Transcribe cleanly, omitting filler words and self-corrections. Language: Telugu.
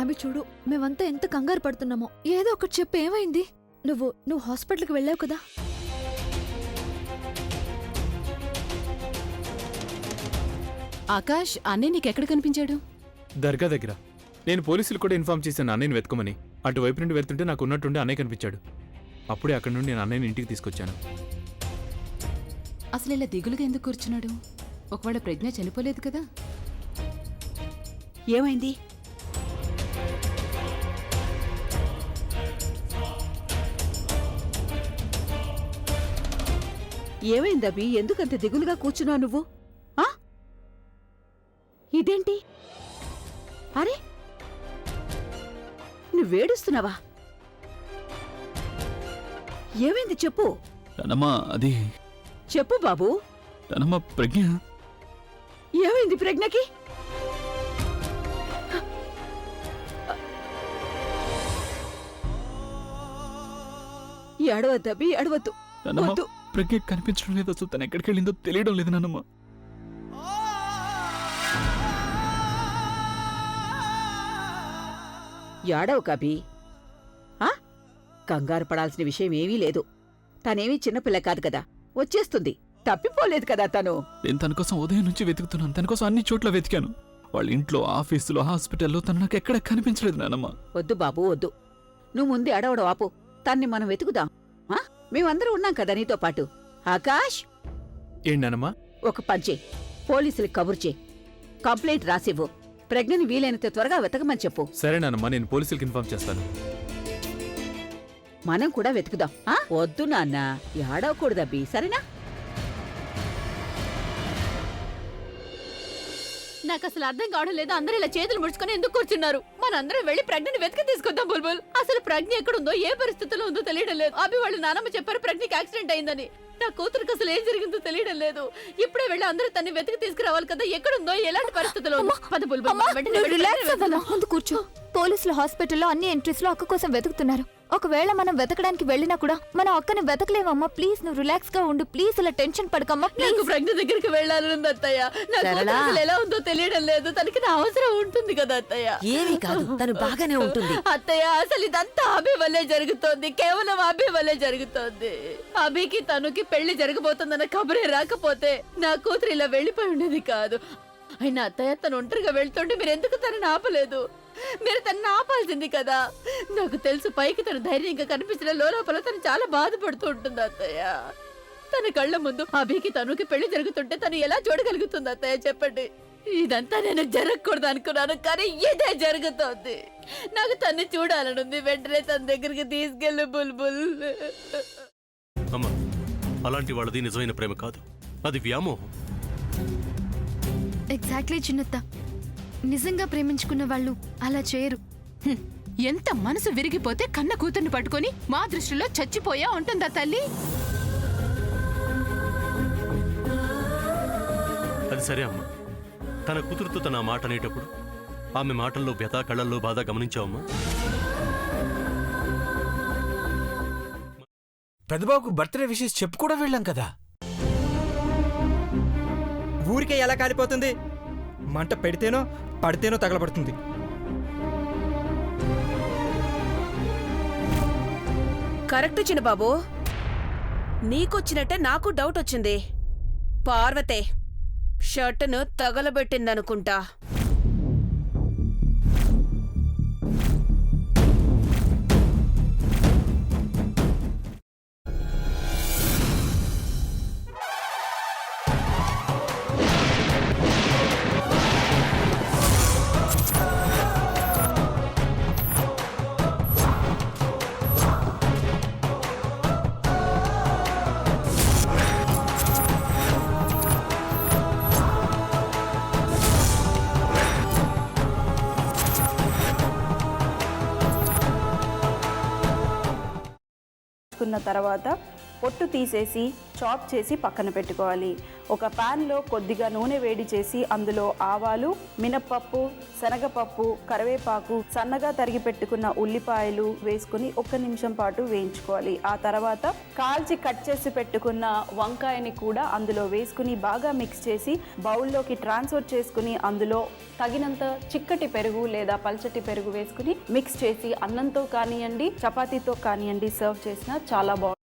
అవి చూడు, మేమంతా ఎంత కంగారు పడుతున్నామో. ఏదో ఒకటి చెప్పు, ఏమైంది? నువ్వు హాస్పిటల్కి వెళ్ళావు కదా? ఆకాష్, అన్నయ్య నీకెక్కడ కనిపించాడు? దర్గా దగ్గర. నేను పోలీసులు కూడా ఇన్ఫార్మ్ చేశాను అన్నయ్యని వెతుకోమని. అటువైపు నుండి వెళ్తుంటే నాకు ఉన్నట్టుండి అన్నయ్య కనిపించాడు. అప్పుడే అక్కడి నుండి నేను అన్నయ్యని ఇంటికి తీసుకొచ్చాను. అసలు ఇలా దిగులుగా ఎందుకు కూర్చున్నాడు? ఒకవేళ ప్రజ్ఞ చనిపోలేదు కదా? ఏమైంది? ఏమైందబ్బి? ఎందుకంత దిగులుగా కూర్చున్నావు నువ్వు? ఇదేంటి? అరే, నువ్వేడుస్తున్నావా? ఏమైంది చెప్పు. అది చెప్పు బాబు. ప్రజ్ఞ. ఏమైంది ప్రజ్ఞకి? ఏడవద్దబ్బి, ఏడవద్దు. ప్రజ్ఞ కనిపించడం లేదు. అసలు తను ఎక్కడికి వెళ్ళిందో తెలియడం లేదు నాన్నమ్మ. ఏడవు కబి. కంగారు పడాల్సిన విషయం ఏమీ లేదు. తనేమీ చిన్నపిల్ల కాదు కదా, వచ్చేస్తుంది. తప్పిపోలేదు కదా తను. నేను తన కోసం ఉదయం నుంచి వెతుకుతున్నాను. తన కోసం అన్ని చోట్ల వెతికాను. వాళ్ళ ఇంట్లో, ఆఫీసులో, హాస్పిటల్లో తను నాకు ఎక్కడ కనిపించలేదు నానమ్మ. వద్దు బాబు, వద్దు. నువ్వు ముందు అడవడం ఆపు. తన్ని మనం వెతుకుదాం. మేమందరూ ఉన్నాం కదా నీతో పాటు. ఆకాష్, ఏంటనమ్మా? ఒక పంచే, పోలీసులకు కబురు చేయి. కంప్లైంట్ రాసివ్వు. ప్రజ్ఞని వీలైనంత త్వరగా వెతకమని చెప్పు. సరేనమ్మా, నేను పోలీసులకు ఇన్ఫార్మ్ చేస్తాను. మనం కూడా వెతుకుదాం. వద్దు నాన్న, ఏడవకూడదబ్బి, సరేనా? నాకు అసలు అర్థం కావడం లేదు. అందరూ ఇలా చేతులు ముడుచుకొని ఎందుకు కూర్చున్నారు? మనందరం వెళ్లి ప్రజ్ఞని వెతికి తీసుకొద్దాం. బుల్బుల్, అసలు ప్రజ్ఞ ఎక్కడుందో, ఏ పరిస్థితిలో ఉందో తెలియడం లేదు. అభి వాళ్ళ నానమ్మ చెప్పారు ప్రజ్ఞకి యాక్సిడెంట్ అయిందని. నా కూతురికి అసలు ఏం జరిగిందో తెలియడం లేదు. ఇప్పుడే వెళ్ళి అందరూ తన్ని వెతికి తీసుకురావాలి కదా. ఎక్కడుందో, ఎలాంటి పరిస్థితిలో ఉందో. పద బుల్బుల్, ముందు కూర్చో. పోలీసులు హాస్పిటల్లో అన్ని ఎంట్రీస్ లో అక్క కోసం వెతుకుతున్నారు. ఒకవేళ మనం వెతకడానికి వెళ్ళినా కూడా మనం అక్కని వెతకలేవమ్మా. ప్లీజ్ నువ్వు రిలాక్స్ గా ఉండు. ప్లీజ్ ఇలా టెన్షన్ పడకమ్మా. నాకు ప్రజ్ఞ దగ్గరికి వెళ్ళాలని అత్తయ్య. నాకు ఎలా ఉందో తెలియడం లేదు. తనకి నా అవసరం ఉంటుంది కదా అత్తయ్య. ఏమీ కాదు, తను బాగానే ఉంటుంది అత్తయ్య. అసలు ఇదంతా అభి వల్లే జరుగుతోంది. కేవలం అభి వల్లే జరుగుతోంది. అభికి తనకి పెళ్లి జరగబోతుందన్న కబురే రాకపోతే నా కూతురు ఇలా వెళ్ళిపోయి ఉండేది కాదు. అయినా అత్తయ్య, తను ఒంటరిగా వెళ్తుంటే మీరు ఎందుకు తనని ఆపలేదు? మీరు తనని ఆపాల్సింది కదా. నాకు తెలుసు, పైకి తను ధైర్యంగా కనిపించిన లోపల తను చాలా బాధపడుతూ ఉంటుంది అత్తయ్య. తన కళ్ళ ముందు అభికి తనుకి పెళ్లి జరుగుతుంటే తను ఎలా చూడగలుగుతుంది అత్తయ్య? చెప్పండి. ఇదంతా నేను జరగకూడదు అనుకున్నాను, కానీ ఇదే జరుగుతోంది. నాకు తన్ని చూడాలనుంది. వెంటనే తన దగ్గరికి తీసుకెళ్ళు బుల్బుల్. అమ్మా, అలాంటి వాళ్ళది నిజమైన ప్రేమ కాదు, అది వ్యామోహం. ఎగ్జాక్ట్లీ చిన్నత్త. నిజంగా ప్రేమించుకున్న వాళ్ళు అలా చేయరు. ఎంత మనసు విరిగిపోతే కన్న కూతుర్ని పట్టుకొని మా దృష్టిలో చచ్చిపోయా ఉంటుందా తల్లి? అది సరే అమ్మా, తన కూతురుతో తన మాట అనేటప్పుడు ఆమె మాటల్లో వ్యథ, కళ్ళల్లో బాధ గమనించావమ్మా? పెద్దబాబుకు బర్త్డే విషెస్ చెప్పు కూడా వెళ్ళాం కదా. ఊరికే ఎలా కాలిపోతుంది? మంట పెడితేనో పడితేనో తగలబడుతుంది. కరెక్ట్ చిన్నబాబు. నీకొచ్చినట్టే నాకు డౌట్ వచ్చింది. పార్వతే షర్టును తగలబెట్టిందనుకుంటా. తర్వాత పొట్టు తీసేసి చాప్ చేసి పక్కన పెట్టుకోవాలి. ఒక ప్యాన్లో కొద్దిగా నూనె వేడి చేసి అందులో ఆవాలు, మినప్పప్పు, శనగపప్పు, కరివేపాకు, సన్నగా తరిగి పెట్టుకున్న ఉల్లిపాయలు వేసుకుని 1 నిమిషం పాటు వేయించుకోవాలి. ఆ తర్వాత కాల్చి కట్ చేసి పెట్టుకున్న వంకాయని కూడా అందులో వేసుకుని బాగా మిక్స్ చేసి బౌల్లోకి ట్రాన్స్ఫర్ చేసుకుని అందులో తగినంత చిక్కటి పెరుగు లేదా పల్చటి పెరుగు వేసుకుని మిక్స్ చేసి అన్నంతో కానివ్వండి, చపాతీతో కానివ్వండి సర్వ్ చేసినా చాలా బాగుంటుంది.